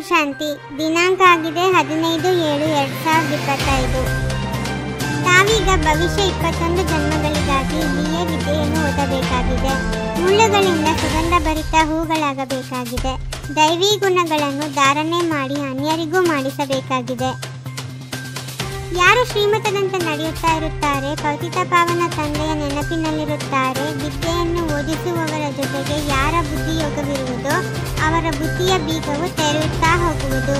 ಶಾಂತಿ. ದಿನಾಂಕ ಆಗಿದೆ 15/7/2025. ತಾವೀಗ ಭವಿಷ್ಯ 21 ಜನ್ಮಗಳಿಗಾಗಿ BA ವಿದ್ಯೆಯನ್ನು ಓದಬೇಕಾಗಿದೆ. ಮುಳ್ಳುಗಳಿಂದ ಸುಗಂಧಭರಿತ ಹೂಗಳಾಗಬೇಕಾಗಿದೆ. ದೈವಿ ಗುಣಗಳನ್ನು ಧಾರಣೆ ಮಾಡಿ ಅನ್ಯರಿಗೂ ಮಾಡಿಸಬೇಕಾಗಿದೆ. ಯಾರು ಶ್ರೀಮತದಂತೆ ನಡೆಯುತ್ತಾ ಇರುತ್ತಾರೆ, ಪತಿತ ಪಾವನ ತಂದೆಯ ನೆನಪಿನಲ್ಲಿರುತ್ತಾರೆ. ವಿದ್ಯೆಯನ್ನು ಓದಿಸುವವರ ಜೊತೆಗೆ ಯಾರ ಬುದ್ಧಿಯೋಗವಿರುವುದೋ ಅವರ ಬುದ್ಧಿಯ ಬೀಗವು ತೆರೆಯುತ್ತಾ ಹೋಗುವುದು.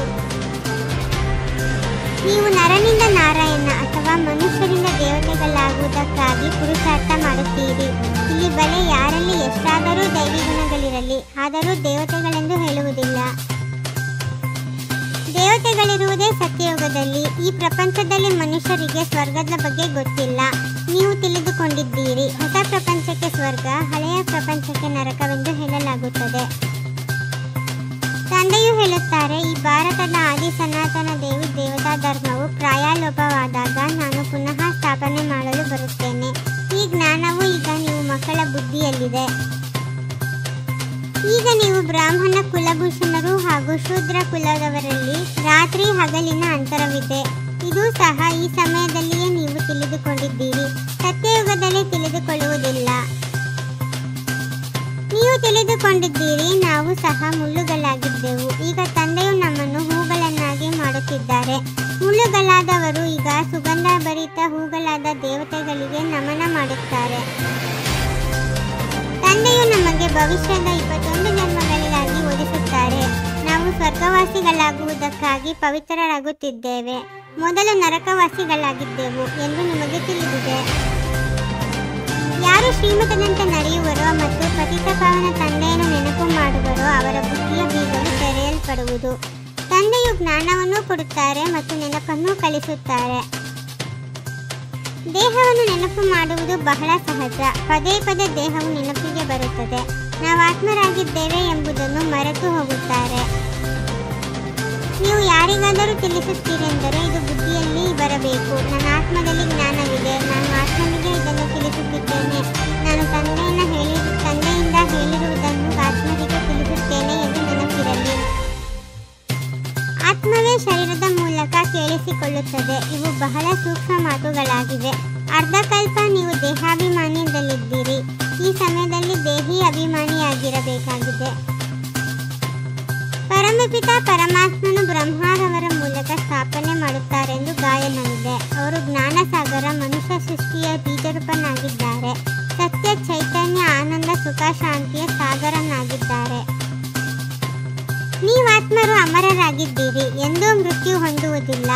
ನೀವು ನರನಿಂದ ನಾರಾಯಣ ಅಥವಾ ಮನುಷ್ಯರಿಂದ ದೇವತೆಗಳಾಗುವುದಕ್ಕಾಗಿ ಪುರುಷಾರ್ಥ ಮಾಡುತ್ತೀರಿ. ಇಲ್ಲಿ ಬಲೆ ಯಾರಲ್ಲಿ ಎಷ್ಟಾದರೂ ದೈವಿ ಗುಣಗಳಿರಲಿ, ಆದರೂ ದೇವತೆಗಳೆಂದು ಹೇಳುವುದಿಲ್ಲ. ದೇವತೆಗಳಿರುವುದೇ ಸತ್ಯಯುಗದಲ್ಲಿ. ಈ ಪ್ರಪಂಚದಲ್ಲಿ ಮನುಷ್ಯರಿಗೆ ಸ್ವರ್ಗದ ಬಗ್ಗೆ ಗೊತ್ತಿಲ್ಲ. ನೀವು ತಿಳಿದುಕೊಂಡಿದ್ದೀರಿ. ಹೊಸ ಪ್ರಪಂಚಕ್ಕೆ ಸ್ವರ್ಗ, ಹಳೆಯ ಪ್ರಪಂಚಕ್ಕೆ ನರಕವೆಂದು ಹೇಳಲಾಗುತ್ತದೆ. ತಂದೆಯು ಹೇಳುತ್ತಾರೆ, ಈ ಭಾರತದ ಆದಿ ಸನಾತನ ದೇವಿ ದೇವತಾ ಧರ್ಮವು ಪ್ರಾಯಲೋಪವಾದಾಗ ನಾನು ಪುನಃ ಸ್ಥಾಪನೆ ಮಾಡಲು ಬರುತ್ತೇನೆ. ಈ ಜ್ಞಾನವು ಈಗ ನೀವು ಮಕ್ಕಳ ಬುದ್ಧಿಯಲ್ಲಿದೆ. ಈಗ ನೀವು ಬ್ರಾಹ್ಮಣ ಕುಲಭೂಷಣರು ಹಾಗೂ ಶೂದ್ರ ಕುಲದವರಲ್ಲಿ ರಾತ್ರಿ ಹಗಲಿನ ಅಂತರವಿದೆ. ಇದು ಸಹ ಈ ಸಮಯದಲ್ಲಿಯೇ ನೀವು ತಿಳಿದುಕೊಂಡಿದ್ದೀರಿ. ಸತ್ಯಯುಗದಲ್ಲಿ ತಿಳಿದುಕೊಳ್ಳುವುದಿಲ್ಲ. ನೀವು ತಿಳಿದುಕೊಂಡಿದ್ದೀರಿ, ನಾವು ಸಹ ಮುಳ್ಳುಗಳಾಗಿದ್ದೆವು. ಈಗ ತಂದೆಯು ನಮ್ಮನ್ನು ಹೂಗಳನ್ನಾಗಿ ಮಾಡುತ್ತಿದ್ದಾರೆ. ಮುಳ್ಳುಗಳಾದವರು ಈಗ ಸುಗಂಧಭರಿತ ಹೂಗಳಾದ ದೇವತೆಗಳಿಗೆ ನಮನ ಮಾಡುತ್ತಾರೆ. ತಂದೆಯು ನಮಗೆ ಭವಿಷ್ಯದ 21 ಜನ್ಮಗಳಿಗಾಗಿ ಓದಿಸುತ್ತಾರೆ. ನಾವು ಸ್ವರ್ಗವಾಸಿಗಳಾಗುವುದಕ್ಕಾಗಿ ಪವಿತ್ರರಾಗುತ್ತಿದ್ದೇವೆ. ಮೊದಲು ನರಕವಾಸಿಗಳಾಗಿದ್ದೆವು ಎಂದು ನಿಮಗೆ ತಿಳಿದಿದೆ. ಯಾರು ಶ್ರೀಮತದಂತೆ ನಡೆಯುವರೋ ಮತ್ತು ಪತಿತ ಪಾವನ ತಂದೆಯನ್ನು ನೆನಪು ಮಾಡುವರೋ ಅವರ ಬುದ್ಧಿಯ ಬೀಗವು ತೆರೆಯಲ್ಪಡುವುದು. ತಂದೆಯು ಜ್ಞಾನವನ್ನು ಕೊಡುತ್ತಾರೆ ಮತ್ತು ನೆನಪನ್ನು ಕಲಿಸುತ್ತಾರೆ. ದೇಹವನ್ನು ನೆನಪು ಮಾಡುವುದು ಬಹಳ ಸಹಜ. ಪದೇ ಪದೇ ದೇಹವು ನೆನಪಿಗೆ ಬರುತ್ತದೆ. ನಾವು ಆತ್ಮರಾಗಿದ್ದೇವೆ ಎಂಬುದನ್ನು ಮರೆತು ಹೋಗುತ್ತಾರೆ. ನೀವು ಯಾರಿಗಾದರೂ ತಿಳಿಸುತ್ತೀರೆಂದರೆ ಇದು ಬುದ್ಧಿಯಲ್ಲಿ ಬರಬೇಕು. ನನ್ನ ಆತ್ಮದಲ್ಲಿ ಜ್ಞಾನವಿದೆ. ನಾನು ಆತ್ಮನಿಗೆ ಇದನ್ನು ತಿಳಿಸುತ್ತಿದ್ದೇನೆ. ನಾನು ತಂದೆಯಿಂದ ಹೇಳಿರುವುದನ್ನು ಆತ್ಮರಿಗೆ ತಿಳಿಸುತ್ತೇನೆ ಎಂದು ನೆನಪಿರಲಿ. ಆತ್ಮವೇ ಶರೀರದ ಮೂಲಕ ಕೇಳಿಸಿಕೊಳ್ಳುತ್ತದೆ. ಇವು ಬಹಳ ಸೂಕ್ಷ್ಮ ಮಾತುಗಳಾಗಿವೆ. ಅರ್ಧಕಲ್ಪ ನೀವು ದೇಹಾಭಿಮಾನದಲ್ಲಿದ್ದೀರಿ. ಈ ಸಮಯದಲ್ಲಿ ದೇಹಿ ಅಭಿಮಾನಿಯಾಗಿರಬೇಕಾಗಿದೆ. ಪರಮಪಿತ ಪರಮಾತ್ಮನು ಬ್ರಹ್ಮರವರ ಮೂಲಕ ಸ್ಥಾಪನೆ ಮಾಡುತ್ತಾರೆಂದು ಗಾಯನವಿದೆ. ಅವರು ಜ್ಞಾನಸಾಗರ ಮನುಷ್ಯ ಸೃಷ್ಟಿಯ ಬೀಜರೂಪನಾಗಿದ್ದಾರೆ. ಸತ್ಯ ಚೈತನ್ಯ ಆನಂದ ಸುಖ ಶಾಂತಿಯ ಸಾಗರನಾಗಿದ್ದಾರೆ. ನೀವಾತ್ಮರು ಅಮರರಾಗಿದ್ದೀರಿ. ಎಂದೂ ಮೃತ್ಯು ಹೊಂದುವುದಿಲ್ಲ.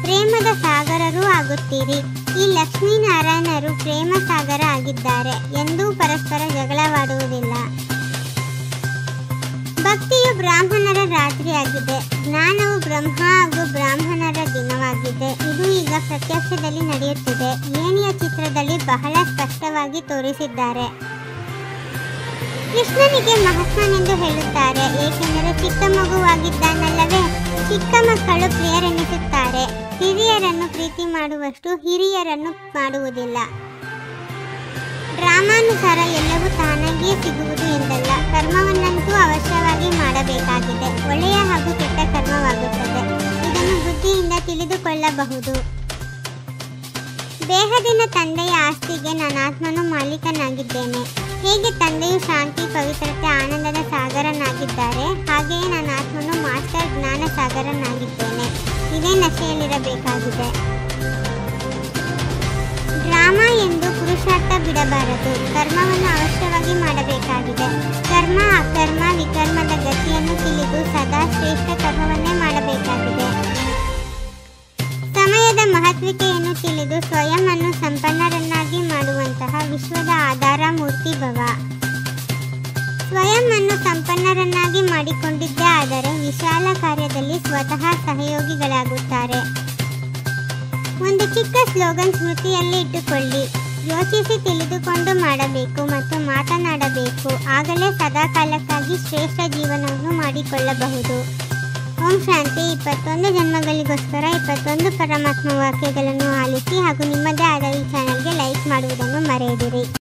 ಪ್ರೇಮದ ಸಾಗರರೂ ಆಗುತ್ತೀರಿ. ಈ ಲಕ್ಷ್ಮೀನಾರಾಯಣರು ಪ್ರೇಮ ಸಾಗರ ಆಗಿದ್ದಾರೆ. ಎಂದೂ ಪರಸ್ಪರ ಜಗಳವಾಡುವುದಿಲ್ಲ. ಭಕ್ತಿಯು ಬ್ರಾಹ್ಮಣರ ರಾತ್ರಿಯಾಗಿದೆ. ಜ್ಞಾನವು ಬ್ರಹ್ಮ ಹಾಗೂ ಬ್ರಾಹ್ಮಣರ ದಿನವಾಗಿದೆ. ಇದು ಈಗ ಪ್ರತ್ಯಕ್ಷದಲ್ಲಿ ನಡೆಯುತ್ತಿದೆ. ಏಣಿಯ ಚಿತ್ರದಲ್ಲಿ ಬಹಳ ಸ್ಪಷ್ಟವಾಗಿ ತೋರಿಸಿದ್ದಾರೆ. ಕೃಷ್ಣನಿಗೆ ಮಹಾತ್ಮನೆಂದು ಹೇಳುತ್ತಾರೆ, ಏಕೆಂದರೆ ಚಿಕ್ಕ ಮಗುವಾಗಿದ್ದಾನಲ್ಲವೇ. ಚಿಕ್ಕ ಮಕ್ಕಳು ಪ್ರಿಯರೆನಿಸುತ್ತಾರೆ. ಹಿರಿಯರನ್ನು ಪ್ರೀತಿ ಮಾಡುವಷ್ಟು ಹಿರಿಯರನ್ನು ಮಾಡುವುದಿಲ್ಲ. ಡ್ರಾಮಾನುಸಾರ ಎಲ್ಲವೂ ತಾನಾಗಿಯೇ ಸಿಗುವುದು ಎಂದಲ್ಲ. ಕರ್ಮವನ್ನಂತೂ ಅವಶ್ಯವಾಗಿ ಮಾಡಬೇಕಾಗಿದೆ. ಒಳ್ಳೆಯ ಹಾಗೂ ಕೆಟ್ಟ ಕರ್ಮವಾಗುತ್ತದೆ. ಇದನ್ನು ಬುದ್ಧಿಯಿಂದ ತಿಳಿದುಕೊಳ್ಳಬಹುದು. ದೇಹದಿಂದ ತಂದೆಯ ಆಸ್ತಿಗೆ ನಾನು ಆತ್ಮನು ಮಾಲೀಕನಾಗಿದ್ದೇನೆ. ಹೇಗೆ ತಂದೆಯು ಶಾಂತಿ ಪವಿತ್ರತೆ ಆನಂದದ ಸಾಗರನಾಗಿದ್ದಾರೆ, ಹಾಗೆಯೇ ನನ್ನ ಆತ್ಮನು ಮಾಸ್ಟರ್ ಜ್ಞಾನ ಸಾಗರನಾಗಿದ್ದೇನೆ. ಇದೇ ನಶೆಯಲ್ಲಿರಬೇಕಾಗಿದೆ. ಡ್ರಾಮಾ ಎಂದು ಪುರುಷಾರ್ಥ ಬಿಡಬಾರದು. ಕರ್ಮವನ್ನು ಅವಶ್ಯವಾಗಿ ಮಾಡಬೇಕಾಗಿದೆ. ಕರ್ಮ ಅಕರ್ಮ ವಿಕರ್ಮದ ಗತಿಯನ್ನು ತಿಳಿದು ಸದಾ ಶ್ರೇಷ್ಠ ಕರ್ಮವನ್ನೇ ಮಾಡಬೇಕಾಗಿದೆ. ಸಮಯದ ಮಹತ್ವಿಕೆಯನ್ನು ತಿಳಿದು ಸ್ವಯಂ ಅನ್ನು ಸಂಪನ್ನರನ್ನಾಗಿ ಮಾಡುವಂತಹ ವಿಶ್ವದ ಆಧಾರ ಮೂರ್ತಿ ಭವ. ಸ್ವಯಂ ಅನ್ನು ಸಂಪನ್ನರನ್ನಾಗಿ ಮಾಡಿಕೊಂಡಿದ್ದೇ ಆದರೆ ವಿಶಾಲ ಕಾರ್ಯದಲ್ಲಿ ಸ್ವತಃ ಸಹಯೋಗಿಗಳಾಗುತ್ತಾರೆ. ಒಂದು ಚಿಕ್ಕ ಸ್ಲೋಗನ್ ಸ್ಮೃತಿಯಲ್ಲಿ ಇಟ್ಟುಕೊಳ್ಳಿ. ಯೋಚಿಸಿ ತಿಳಿದುಕೊಂಡು ಮಾಡಬೇಕು ಮತ್ತು ಮಾತನಾಡಬೇಕು. ಆಗಲೇ ಸದಾಕಾಲಕ್ಕಾಗಿ ಶ್ರೇಷ್ಠ ಜೀವನವನ್ನು ಮಾಡಿಕೊಳ್ಳಬಹುದು. ಓಂ ಶಾಂತಿ. 21 ಜನ್ಮಗಳಿಗೋಸ್ಕರ 21 ಪರಮಾತ್ಮ ವಾಕ್ಯಗಳನ್ನು ಆಲಿಸಿ ಹಾಗೂ ನಿಮ್ಮದೇ ಆದ ಈ ಚಾನಲ್ಗೆ ಲೈಕ್ ಮಾಡುವುದನ್ನು ಮರೆಯದಿರಿ.